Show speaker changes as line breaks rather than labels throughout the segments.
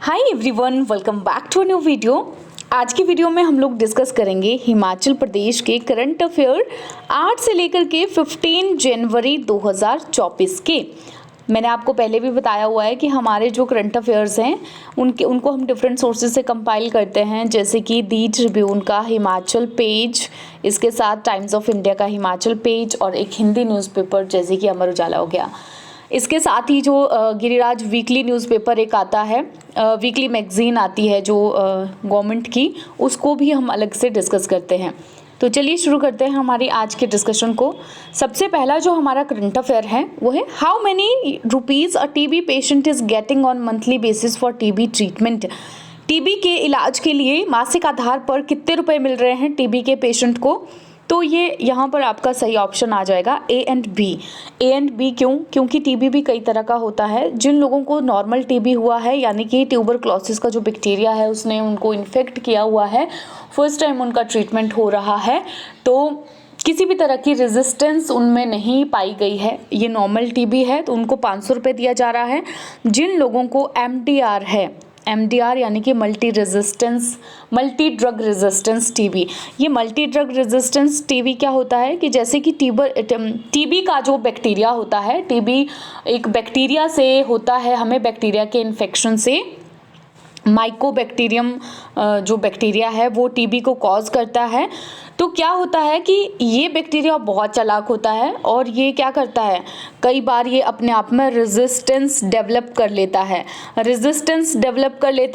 Hi everyone, welcome back to a new video. आज की video में हम लोग डिस्कस करेंगे हिमाचल प्रदेश के करंट अफेयर 8 से लेकर के 15 जनवरी 2024 के। मैंने आपको पहले भी बताया हुआ है कि हमारे जो करंट अफेयर्स हैं उनको हम डिफरेंट सोर्सेज से कंपाइल करते हैं, जैसे कि दी ट्रिब्यून का हिमाचल पेज, इसके साथ टाइम्स ऑफ इंडिया का हिमाचल पेज और एक हिंदी न्यूज़पेपर जैसे कि अमर उजाला हो गया। इसके साथ ही जो गिरिराज वीकली न्यूज़पेपर एक आता है, वीकली मैगज़ीन आती है जो गवर्नमेंट की, उसको भी हम अलग से डिस्कस करते हैं। तो चलिए शुरू करते हैं हमारी आज के डिस्कशन को। सबसे पहला जो हमारा करंट अफेयर है वो है how many rupees a TB patient is getting on monthly basis for TB treatment. TB के इलाज के लिए मासिक आधार पर कितने रुपए मिल रहे हैं टीबी के पेशेंट को। तो ये यहाँ पर आपका सही ऑप्शन आ जाएगा A and B. A and B क्यों? क्योंकि टीबी भी कई तरह का होता है। जिन लोगों को नॉर्मल टीबी हुआ है, यानी कि ट्यूबरक्लोसिस का जो बैक्टीरिया है उसने उनको इन्फेक्ट किया हुआ है, फर्स्ट टाइम उनका ट्रीटमेंट हो रहा है, तो किसी भी तरह की रेजिस्टेंस उनमें नहीं पाई गई है, ये नॉर्मल टीबी है, तो उनको 500 रुपये दिया जा रहा है। जिन लोगों को एमडीआर है, एमडीआर यानी कि मल्टी ड्रग रेजिस्टेंस टीबी, ये मल्टी ड्रग रेजिस्टेंस टीबी क्या होता है कि जैसे कि टीबी का जो बैक्टीरिया होता है, टीबी एक बैक्टीरिया से होता है, हमें बैक्टीरिया के इन्फेक्शन से माइकोबैक्टीरियम जो बैक्टीरिया है वो टीबी को कॉज करता है। तो क्या होता है कि ये बैक्टीरिया बहुत चालाक होता है और ये क्या करता है, कई बार ये अपने आप में रेजिस्टेंस डेवलप कर लेता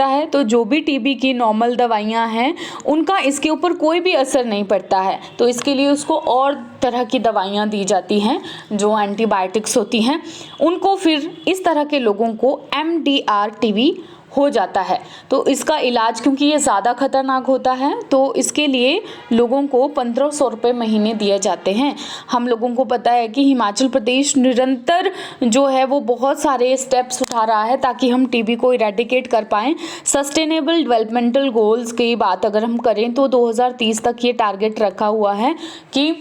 है। तो जो भी टीबी की नॉर्मल दवाइयाँ हैं उनका इसके ऊपर कोई भी असर नहीं पड़ता है, तो इसके लिए उसको और तरह की दवाइयाँ दी जाती हैं जो एंटीबायोटिक्स होती हैं, उनको फिर इस तरह के लोगों को एमडीआर टीबी हो जाता है। तो इसका इलाज, क्योंकि ये ज़्यादा खतरनाक होता है, तो इसके लिए लोगों को 1500 रुपये महीने दिए जाते हैं। हम लोगों को पता है कि हिमाचल प्रदेश निरंतर जो है वो बहुत सारे स्टेप्स उठा रहा है ताकि हम टीबी को इरेडिकेट कर पाएँ। सस्टेनेबल डेवलपमेंटल गोल्स की बात अगर हम करें तो 2030 तक ये टारगेट रखा हुआ है कि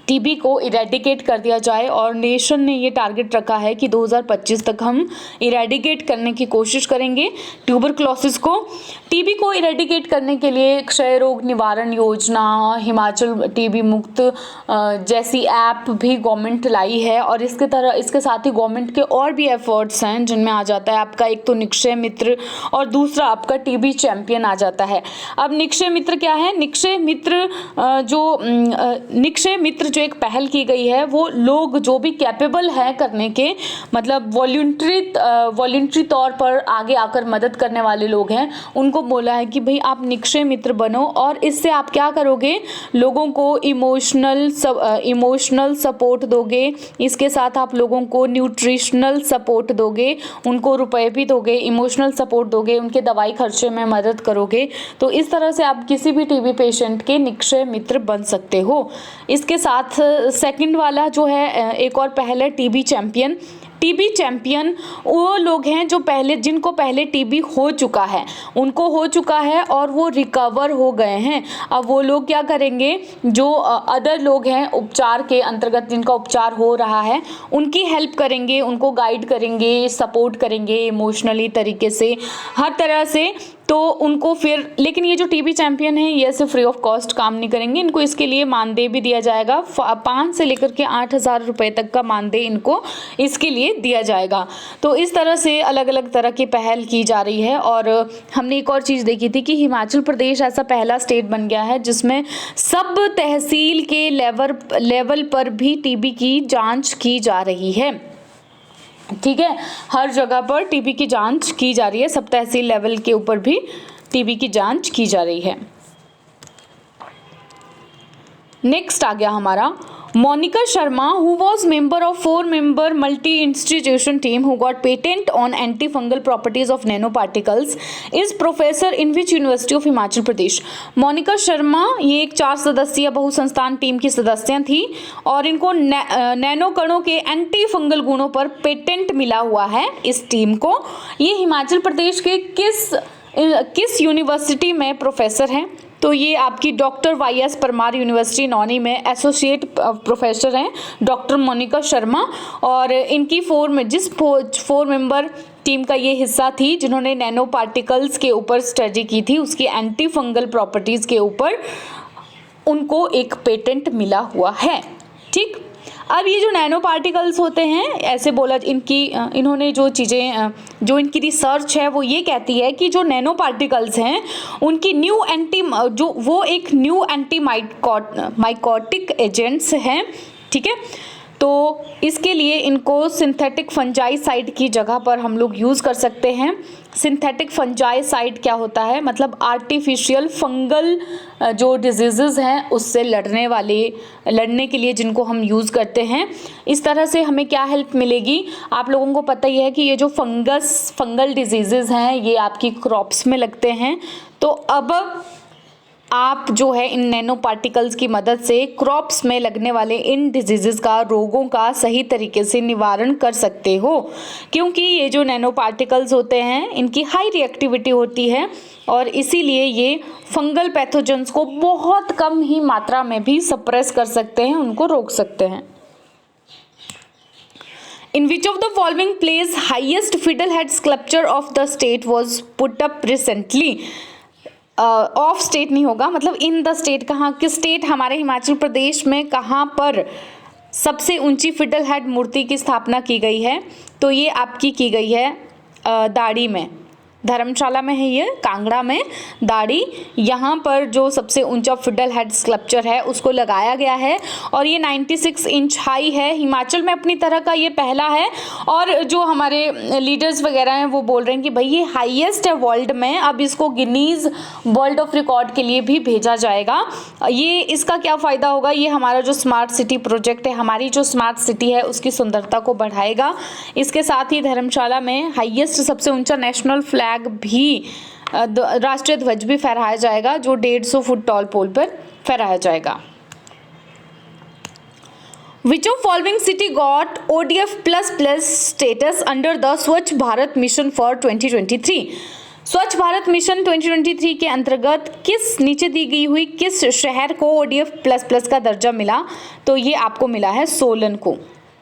टीबी को इरेडिकेट कर दिया जाए, और नेशन ने ये टारगेट रखा है कि 2025 तक हम इरेडिकेट करने की कोशिश करेंगे ट्यूबरक्लोसिस को। टीबी को इरेडिकेट करने के लिए क्षय रोग निवारण योजना, हिमाचल टीबी मुक्त जैसी ऐप भी गवर्नमेंट लाई है, और इसके साथ ही गवर्नमेंट के और भी एफर्ट्स हैं जिनमें आ जाता है आपका एक तो निक्षय मित्र और दूसरा आपका टीबी चैंपियन आ जाता है। अब निक्षय मित्र क्या है? निक्षय मित्र जो एक पहल की गई है, वो लोग जो भी कैपेबल है करने के, मतलब वॉलंटरी तौर पर आगे आकर मदद करने वाले लोग हैं, उनको बोला है कि भाई आप निक्षय मित्र बनो, और इससे आप क्या करोगे, लोगों को इमोशनल सपोर्ट दोगे, इसके साथ आप लोगों को न्यूट्रिशनल सपोर्ट दोगे, उनको रुपए भी दोगे, इमोशनल सपोर्ट दोगे, उनके दवाई खर्चे में मदद करोगे। तो इस तरह से आप किसी भी टीबी पेशेंट के निक्षय मित्र बन सकते हो। इसके साथ सेकंड वाला जो है एक और पहल है टीबी चैंपियन। टीबी चैंपियन वो लोग हैं जो जिनको पहले टीबी हो चुका है, उनको हो चुका है और वो रिकवर हो गए हैं। अब वो लोग क्या करेंगे, जो अदर लोग हैं उपचार के अंतर्गत जिनका उपचार हो रहा है, उनकी हेल्प करेंगे, उनको गाइड करेंगे, सपोर्ट करेंगे इमोशनली तरीके से, हर तरह से। तो उनको फिर, लेकिन ये जो टीबी चैंपियन है ये सिर्फ फ्री ऑफ कॉस्ट काम नहीं करेंगे, इनको इसके लिए मानदेय भी दिया जाएगा। 5 से लेकर के 8000 रुपये तक का मानदेय इनको इसके लिए दिया जाएगा। तो इस तरह से अलग अलग तरह की पहल की जा रही है। और हमने एक और चीज़ देखी थी कि हिमाचल प्रदेश ऐसा पहला स्टेट बन गया है जिसमें सब तहसील के लेवल पर भी टीबी की जाँच की जा रही है। ठीक है, हर जगह पर टीबी की जांच की जा रही है, सब तहसील लेवल के ऊपर भी टीबी की जांच की जा रही है। नेक्स्ट आ गया हमारा Monica Sharma, who was member of 4-member multi-institution team who got patent on antifungal properties of nanoparticles, is professor in which University of Himachal Pradesh? Monika Sharma ये एक 4 सदस्यीय बहुसंस्थान टीम की सदस्य थी और इनको नैनो कणों के एंटी फंगल गुणों पर पेटेंट मिला हुआ है इस टीम को। ये हिमाचल प्रदेश के किस यूनिवर्सिटी में प्रोफेसर हैं? तो ये आपकी डॉक्टर वाई.एस. परमार यूनिवर्सिटी नौनी में एसोसिएट प्रोफेसर हैं डॉक्टर मोनिका शर्मा, और इनकी 4 मेंबर टीम का ये हिस्सा थी जिन्होंने नैनो पार्टिकल्स के ऊपर स्टडी की थी, उसकी एंटी फंगल प्रॉपर्टीज़ के ऊपर उनको एक पेटेंट मिला हुआ है। ठीक, अब ये जो नैनो पार्टिकल्स होते हैं, ऐसे बोला इन्होंने जो चीज़ें जो इनकी रिसर्च है वो ये कहती है कि जो नैनो पार्टिकल्स हैं उनकी वो एक न्यू एंटी माइकोटिक एजेंट्स हैं। ठीक है, तो इसके लिए इनको सिंथेटिक फंजाइसाइड की जगह पर हम लोग यूज़ कर सकते हैं। सिंथेटिक फंजाइसाइड क्या होता है, मतलब आर्टिफिशियल फंगल जो डिजीज़ हैं उससे लड़ने के लिए जिनको हम यूज़ करते हैं। इस तरह से हमें क्या हेल्प मिलेगी, आप लोगों को पता ही है कि ये जो फंगल डिजीज़ हैं ये आपकी क्रॉप्स में लगते हैं। तो अब आप जो है इन नैनो पार्टिकल्स की मदद से क्रॉप्स में लगने वाले इन डिजीज़ का, रोगों का सही तरीके से निवारण कर सकते हो, क्योंकि ये जो नैनो पार्टिकल्स होते हैं इनकी हाई रिएक्टिविटी होती है और इसीलिए ये फंगल पैथोजेंस को बहुत कम ही मात्रा में भी सप्रेस कर सकते हैं, उनको रोक सकते हैं। In which of the following place highest fiddlehead sculpture of the state was put up recently? Of state नहीं होगा, मतलब इन द स्टेट, कहाँ, किस स्टेट, हमारे हिमाचल प्रदेश में कहाँ पर सबसे ऊंची फिडल हेड मूर्ति की स्थापना की गई है? तो ये आपकी की गई है दाड़ी में, धर्मशाला में है ये, कांगड़ा में दाड़ी, यहाँ पर जो सबसे ऊंचा फिडल हेड स्कल्पचर है उसको लगाया गया है और ये 96 इंच हाई है। हिमाचल में अपनी तरह का ये पहला है और जो हमारे लीडर्स वगैरह हैं वो बोल रहे हैं कि भाई ये हाईएस्ट है वर्ल्ड में, अब इसको गिनीज वर्ल्ड ऑफ रिकॉर्ड के लिए भी भेजा जाएगा। ये इसका क्या फ़ायदा होगा, ये हमारा जो स्मार्ट सिटी प्रोजेक्ट है, हमारी जो स्मार्ट सिटी है उसकी सुंदरता को बढ़ाएगा। इसके साथ ही धर्मशाला में हाईएस्ट सबसे ऊंचा नेशनल फ्लैग भी, राष्ट्रीय ध्वज भी फहराया जाएगा जो 150 फुट टॉल पोल पर फहराया जाएगा। Which of following city got ODF++ status under the स्वच्छ भारत मिशन फॉर 2023? स्वच्छ भारत मिशन 2023 के अंतर्गत नीचे दी गई हुई किस शहर को ODF++ का दर्जा मिला? तो ये आपको मिला है सोलन को।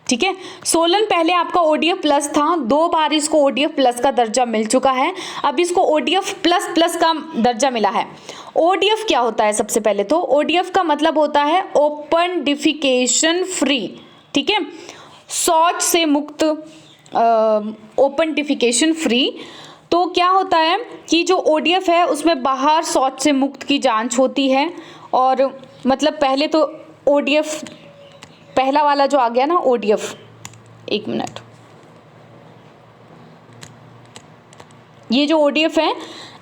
ठीक है, सोलन पहले आपका ODF+ था, 2 बार इसको ODF+ का दर्जा मिल चुका है, अब इसको ODF++ का दर्जा मिला है। ODF क्या होता है? सबसे पहले तो ODF का मतलब होता है ओपन डिफिकेशन फ्री। ठीक है, शौच से मुक्त, ओपन डिफिकेशन फ्री। तो क्या होता है कि जो ODF है उसमें बाहर शौच से मुक्त की जांच होती है और मतलब पहले तो ODF पहला वाला जो आ गया ना ODF, एक मिनट, ये जो ODF है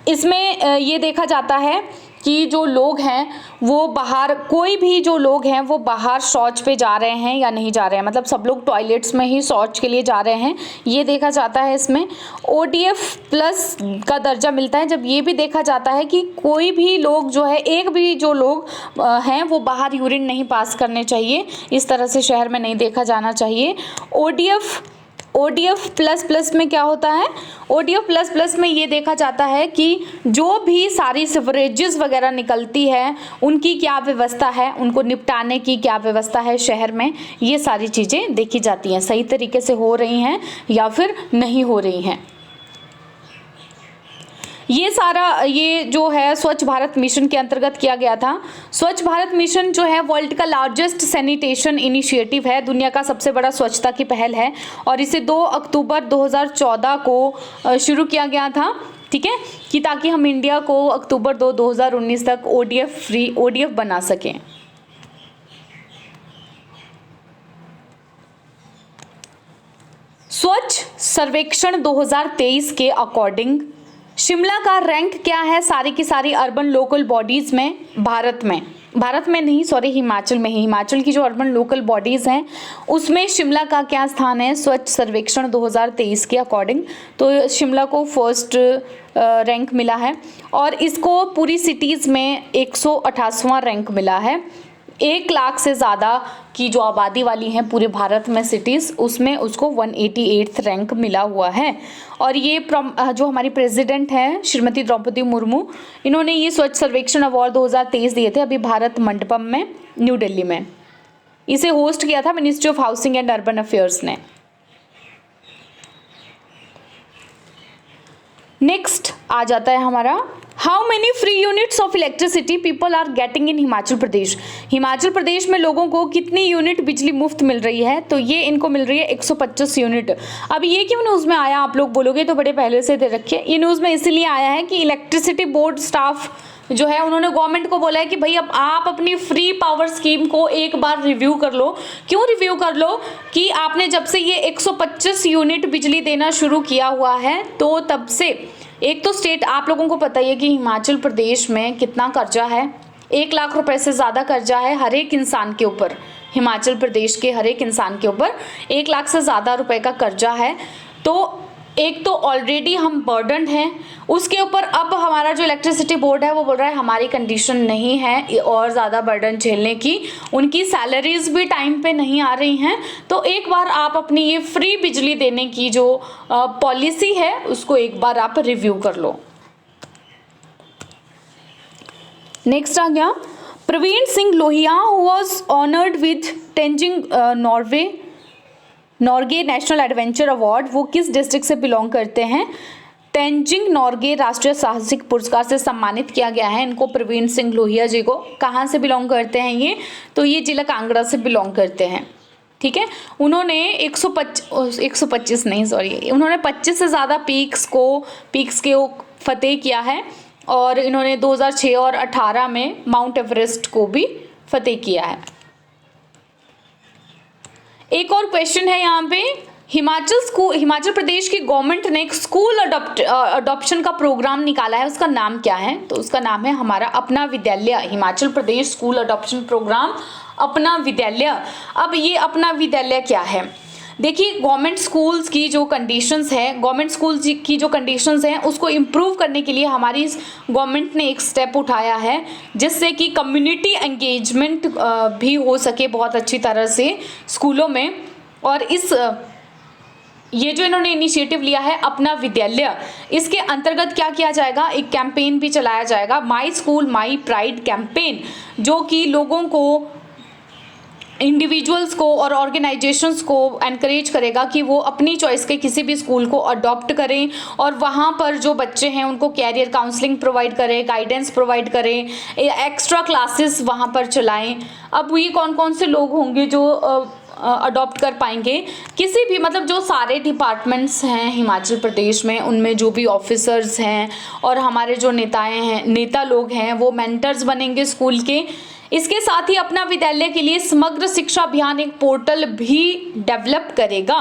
इसमें ये देखा जाता है कि जो लोग हैं वो बाहर, कोई भी जो लोग हैं वो बाहर शौच पे जा रहे हैं या नहीं जा रहे हैं, मतलब सब लोग टॉयलेट्स में ही शौच के लिए जा रहे हैं, ये देखा जाता है। इसमें ODF+ का दर्जा मिलता है जब ये भी देखा जाता है कि कोई भी लोग जो है, एक भी जो लोग हैं वो बाहर यूरिन नहीं पास करने चाहिए, इस तरह से शहर में नहीं देखा जाना चाहिए। ODF++ में क्या होता है? ODF++ में ये देखा जाता है कि जो भी सारी सिवरेजेस वगैरह निकलती है उनकी क्या व्यवस्था है, उनको निपटाने की क्या व्यवस्था है शहर में, ये सारी चीज़ें देखी जाती हैं, सही तरीके से हो रही हैं या फिर नहीं हो रही हैं। ये सारा ये जो है स्वच्छ भारत मिशन के अंतर्गत किया गया था। स्वच्छ भारत मिशन जो है वर्ल्ड का लार्जेस्ट सैनिटेशन इनिशिएटिव है, दुनिया का सबसे बड़ा स्वच्छता की पहल है और इसे 2 अक्टूबर 2014 को शुरू किया गया था। ठीक है, कि ताकि हम इंडिया को अक्टूबर 2019 तक ODF बना सकें। स्वच्छ सर्वेक्षण 2023 के अकॉर्डिंग शिमला का रैंक क्या है सारी की सारी अर्बन लोकल बॉडीज़ में? भारत में नहीं, सॉरी, हिमाचल में ही, हिमाचल की जो अर्बन लोकल बॉडीज़ हैं उसमें शिमला का क्या स्थान है स्वच्छ सर्वेक्षण 2023 के अकॉर्डिंग? तो शिमला को फर्स्ट रैंक मिला है और इसको पूरी सिटीज़ में 188वां रैंक मिला है। 1 लाख से ज़्यादा की जो आबादी वाली हैं पूरे भारत में सिटीज़, उसमें उसको 188th रैंक मिला हुआ है। और ये जो हमारी प्रेसिडेंट हैं श्रीमती द्रौपदी मुर्मू, इन्होंने ये स्वच्छ सर्वेक्षण अवार्ड 2023 दिए थे अभी भारत मंडपम में, न्यू दिल्ली में। इसे होस्ट किया था ministry of housing and urban affairs ने। नेक्स्ट आ जाता है हमारा, how many free units of electricity people are getting in Himachal Pradesh. Himachal Pradesh में लोगों को कितनी यूनिट बिजली मुफ्त मिल रही है, तो ये इनको मिल रही है 125 यूनिट। अब ये क्यों न्यूज़ में आया, आप लोग बोलोगे तो बड़े पहले से दे रखे, ये न्यूज़ में इसलिए आया है कि इलेक्ट्रिसिटी बोर्ड स्टाफ जो है उन्होंने गवर्नमेंट को बोला है कि भाई अब आप अपनी फ्री पावर स्कीम को एक बार रिव्यू कर लो। क्यों रिव्यू कर लो, कि आपने जब से ये 125 यूनिट बिजली देना शुरू किया हुआ है, तो तब से एक तो स्टेट, आप लोगों को पता ही है कि हिमाचल प्रदेश में कितना कर्जा है, 1 लाख रुपए से ज़्यादा कर्जा है हर एक इंसान के ऊपर। हिमाचल प्रदेश के हर एक इंसान के ऊपर 1 लाख से ज़्यादा रुपए का कर्जा है। तो एक तो ऑलरेडी हम बर्डन हैं, उसके ऊपर अब हमारा जो इलेक्ट्रिसिटी बोर्ड है वो बोल रहा है हमारी कंडीशन नहीं है और ज़्यादा बर्डन झेलने की, उनकी सैलरीज भी टाइम पे नहीं आ रही हैं। तो एक बार आप अपनी ये फ्री बिजली देने की जो पॉलिसी है उसको एक बार आप रिव्यू कर लो। नेक्स्ट आ गया, Praveen Singh Lohia who was honoured with Tenzing Norgay national adventure award, वो किस डिस्ट्रिक्ट से बिलोंग करते हैं। तेंजिंग नॉर्गे राष्ट्रीय साहसिक पुरस्कार से सम्मानित किया गया है इनको, प्रवीण सिंह लोहिया जी को। कहाँ से बिलोंग करते हैं ये, तो ये जिला कांगड़ा से बिलोंग करते हैं। ठीक है, उन्होंने 125 नहीं सॉरी, उन्होंने 25 से ज़्यादा पीक्स के फतेह किया है, और इन्होंने 2006 और 18 में माउंट एवरेस्ट को भी फतेह किया है। एक और क्वेश्चन है यहाँ पे, हिमाचल प्रदेश की गवर्नमेंट ने एक स्कूल अडॉप्शन का प्रोग्राम निकाला है, उसका नाम क्या है, तो उसका नाम है हमारा अपना विद्यालय। Himachal Pradesh school adoption programme अपना विद्यालय। अब ये अपना विद्यालय क्या है, देखिए गवर्नमेंट स्कूल्स की जो कंडीशंस हैं उसको इम्प्रूव करने के लिए हमारी गवर्नमेंट ने एक स्टेप उठाया है, जिससे कि कम्युनिटी एंगेजमेंट भी हो सके बहुत अच्छी तरह से स्कूलों में। और ये जो इन्होंने इनिशिएटिव लिया है अपना विद्यालय, इसके अंतर्गत क्या किया जाएगा, एक कैंपेन भी चलाया जाएगा, my school my pride campaign, जो कि लोगों को, इंडिविजुअल्स को और ऑर्गेनाइजेशंस को एनकरेज करेगा कि वो अपनी चॉइस के किसी भी स्कूल को अडॉप्ट करें, और वहाँ पर जो बच्चे हैं उनको कैरियर काउंसलिंग प्रोवाइड करें, गाइडेंस प्रोवाइड करें, एक्स्ट्रा क्लासेस वहाँ पर चलाएं। अब ये कौन कौन से लोग होंगे जो अडॉप्ट कर पाएंगे, किसी भी, मतलब जो सारे डिपार्टमेंट्स हैं हिमाचल प्रदेश में, उनमें जो भी ऑफिसर्स हैं और हमारे जो नेता लोग हैं वो मेंटर्स बनेंगे स्कूल के। इसके साथ ही अपना विद्यालय के लिए समग्र शिक्षा अभियान एक पोर्टल भी डेवलप करेगा।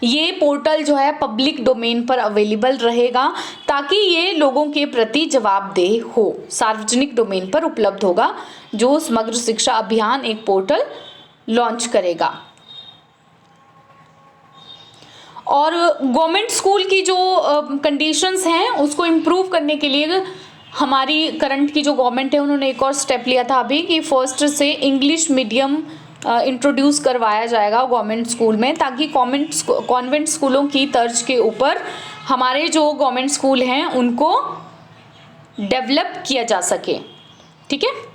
ये पोर्टल जो है पब्लिक डोमेन पर अवेलेबल रहेगा, ताकि ये लोगों के प्रति जवाबदेह हो, सार्वजनिक डोमेन पर उपलब्ध होगा। जो समग्र शिक्षा अभियान एक पोर्टल लॉन्च करेगा। और गवर्नमेंट स्कूल की जो कंडीशंस हैं उसको इम्प्रूव करने के लिए हमारी करंट की जो गवर्नमेंट है उन्होंने एक और स्टेप लिया था अभी, कि फर्स्ट से इंग्लिश मीडियम इंट्रोड्यूस करवाया जाएगा गवर्नमेंट स्कूल में, ताकि कॉन्वेंट स्कूलों की तर्ज के ऊपर हमारे जो गवर्नमेंट स्कूल हैं उनको डेवलप किया जा सके। ठीक है,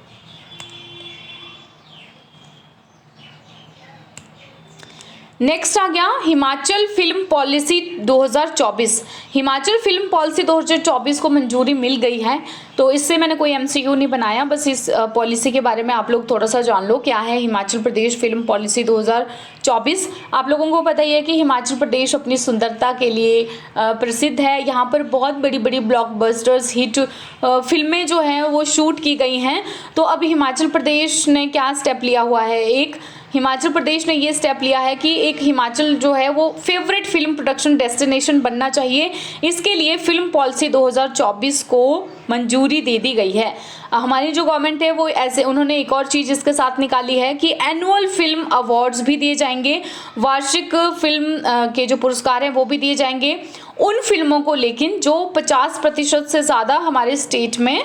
नेक्स्ट आ गया Himachal film policy 2024। Himachal film policy 2024 को मंजूरी मिल गई है, तो इससे मैंने कोई एमसीक्यू नहीं बनाया, बस इस पॉलिसी के बारे में आप लोग थोड़ा सा जान लो क्या है हिमाचल प्रदेश फिल्म पॉलिसी 2024। आप लोगों को पता ही है कि हिमाचल प्रदेश अपनी सुंदरता के लिए प्रसिद्ध है। यहाँ पर बहुत बड़ी बड़ी ब्लॉकबस्टर्स हिट फिल्में जो हैं वो शूट की गई हैं। तो अब हिमाचल प्रदेश ने क्या स्टेप लिया हुआ है, हिमाचल प्रदेश ने ये स्टेप लिया है कि एक हिमाचल जो है वो फेवरेट फिल्म प्रोडक्शन डेस्टिनेशन बनना चाहिए। इसके लिए फिल्म पॉलिसी 2024 को मंजूरी दे दी गई है। हमारी जो गवर्नमेंट है वो ऐसे, उन्होंने एक और चीज़ इसके साथ निकाली है कि एनुअल फिल्म अवार्ड्स भी दिए जाएंगे, वार्षिक फिल्म के जो पुरस्कार हैं वो भी दिए जाएंगे उन फिल्मों को, लेकिन जो 50% से ज़्यादा हमारे स्टेट में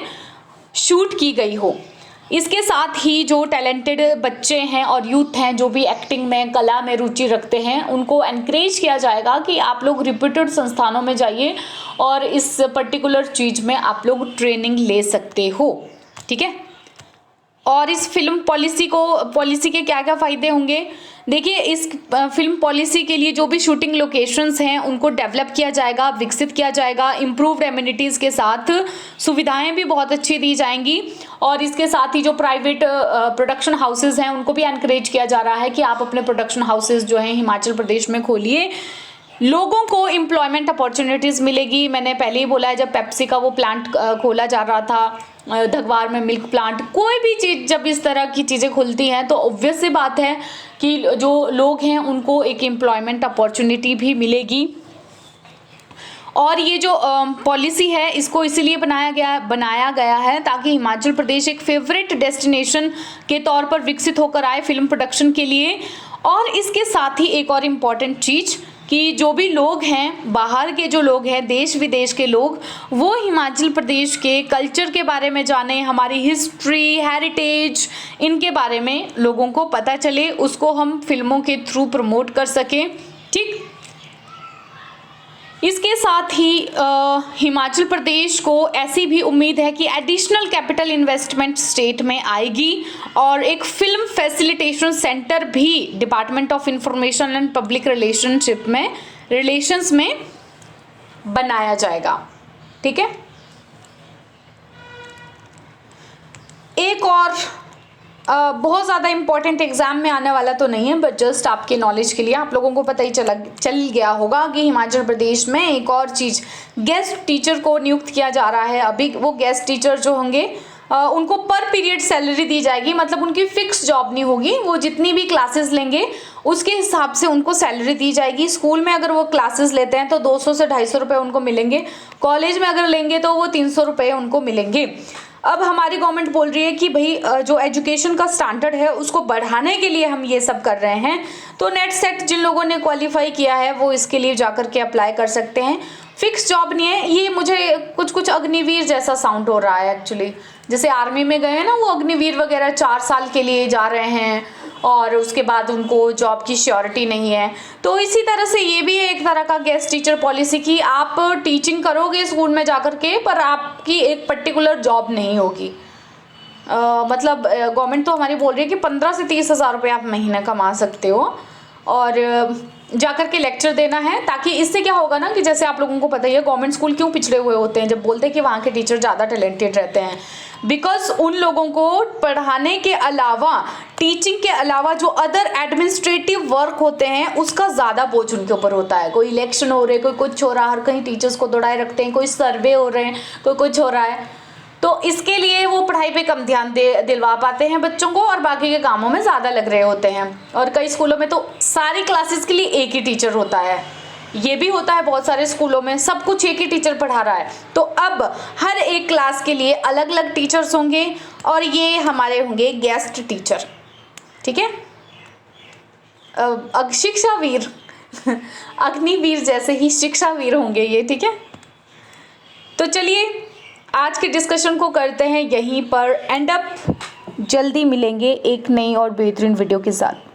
शूट की गई हो। इसके साथ ही जो टैलेंटेड बच्चे हैं और यूथ हैं जो भी एक्टिंग में, कला में रुचि रखते हैं, उनको एनकरेज किया जाएगा कि आप लोग रिप्यूटेड संस्थानों में जाइए और इस पर्टिकुलर चीज़ में आप लोग ट्रेनिंग ले सकते हो। ठीक है, और इस फिल्म पॉलिसी के क्या क्या फ़ायदे होंगे, देखिए, इस फिल्म पॉलिसी के लिए जो भी शूटिंग लोकेशंस हैं उनको डेवलप किया जाएगा, विकसित किया जाएगा, इम्प्रूव्ड एमिनिटीज़ के साथ सुविधाएं भी बहुत अच्छी दी जाएंगी। और इसके साथ ही जो प्राइवेट प्रोडक्शन हाउसेज हैं उनको भी एनकरेज किया जा रहा है कि आप अपने प्रोडक्शन हाउसेज जो हैं हिमाचल प्रदेश में खोलिए, लोगों को एम्प्लॉयमेंट अपॉर्चुनिटीज़ मिलेगी। मैंने पहले ही बोला है, जब पेप्सी का वो प्लांट खोला जा रहा था, धगवार में मिल्क प्लांट, कोई भी चीज़ जब इस तरह की चीज़ें खुलती हैं तो ऑब्वियस सी बात है कि जो लोग हैं उनको एक एम्प्लॉयमेंट अपॉर्चुनिटी भी मिलेगी। और ये जो पॉलिसी है इसको इसीलिए बनाया गया है ताकि हिमाचल प्रदेश एक फेवरेट डेस्टिनेशन के तौर पर विकसित होकर आए फिल्म प्रोडक्शन के लिए। और इसके साथ ही एक और इम्पॉर्टेंट चीज़ कि जो भी लोग हैं, बाहर के जो लोग हैं, देश विदेश के लोग, वो हिमाचल प्रदेश के कल्चर के बारे में जाने, हमारी हिस्ट्री, हेरिटेज, इनके बारे में लोगों को पता चले, उसको हम फिल्मों के थ्रू प्रमोट कर सकें। ठीक, इसके साथ ही हिमाचल प्रदेश को ऐसी भी उम्मीद है कि एडिशनल कैपिटल इन्वेस्टमेंट स्टेट में आएगी और एक फिल्म फैसिलिटेशन सेंटर भी department of information and public relations में बनाया जाएगा। ठीक है, एक और बहुत ज़्यादा इम्पॉर्टेंट एग्जाम में आने वाला तो नहीं है, बट जस्ट आपके नॉलेज के लिए आप लोगों को पता ही चल गया होगा कि हिमाचल प्रदेश में एक और चीज़, गेस्ट टीचर को नियुक्त किया जा रहा है। अभी वो गेस्ट टीचर जो होंगे उनको पर पीरियड सैलरी दी जाएगी, मतलब उनकी फिक्स जॉब नहीं होगी, वो जितनी भी क्लासेस लेंगे उसके हिसाब से उनको सैलरी दी जाएगी। स्कूल में अगर वो क्लासेस लेते हैं तो 200 से 250 रुपये उनको मिलेंगे, कॉलेज में अगर लेंगे तो वो 300 रुपये उनको मिलेंगे। अब हमारी गवर्नमेंट बोल रही है कि भाई जो एजुकेशन का स्टैंडर्ड है उसको बढ़ाने के लिए हम ये सब कर रहे हैं, तो नेट सेट जिन लोगों ने क्वालिफाई किया है वो इसके लिए जाकर के अप्लाई कर सकते हैं। फिक्स जॉब नहीं है, ये मुझे कुछ अग्निवीर जैसा साउंड हो रहा है एक्चुअली, जैसे आर्मी में गए हैं ना वो अग्निवीर वगैरह 4 साल के लिए जा रहे हैं और उसके बाद उनको जॉब की श्योरिटी नहीं है, तो इसी तरह से ये भी एक तरह का गेस्ट टीचर पॉलिसी की आप टीचिंग करोगे स्कूल में जाकर के, पर आपकी एक पर्टिकुलर जॉब नहीं होगी। मतलब गवर्नमेंट तो हमारी बोल रही है कि 15 से 30 हज़ार रुपये आप महीने कमा सकते हो और जाकर के लेक्चर देना है, ताकि इससे क्या होगा ना कि जैसे आप लोगों को पता ही है गवर्नमेंट स्कूल क्यों पिछड़े हुए होते हैं, जब बोलते हैं कि वहाँ के टीचर ज़्यादा टैलेंटेड रहते हैं, बिकॉज उन लोगों को पढ़ाने के अलावा, टीचिंग के अलावा जो अदर एडमिनिस्ट्रेटिव वर्क होते हैं उसका ज़्यादा बोझ उनके ऊपर होता है। कोई इलेक्शन हो रहे, कोई कुछ हो रहा, हर कहीं टीचर्स को दौड़ाए रखते हैं, कोई सर्वे हो रहे हैं, कोई कुछ हो रहा है, तो इसके लिए वो पढ़ाई पे कम ध्यान दिलवा पाते हैं बच्चों को और बाकी के कामों में ज़्यादा लग रहे होते हैं। और कई स्कूलों में तो सारी क्लासेस के लिए एक ही टीचर होता है, ये भी होता है बहुत सारे स्कूलों में, सब कुछ एक ही टीचर पढ़ा रहा है। तो अब हर एक क्लास के लिए अलग अलग टीचर्स होंगे और ये हमारे होंगे गेस्ट टीचर। ठीक है, शिक्षावीर अग्निवीर जैसे ही शिक्षावीर होंगे ये। ठीक है, तो चलिए आज के डिस्कशन को करते हैं यहीं पर एंड अप। जल्दी मिलेंगे एक नई और बेहतरीन वीडियो के साथ।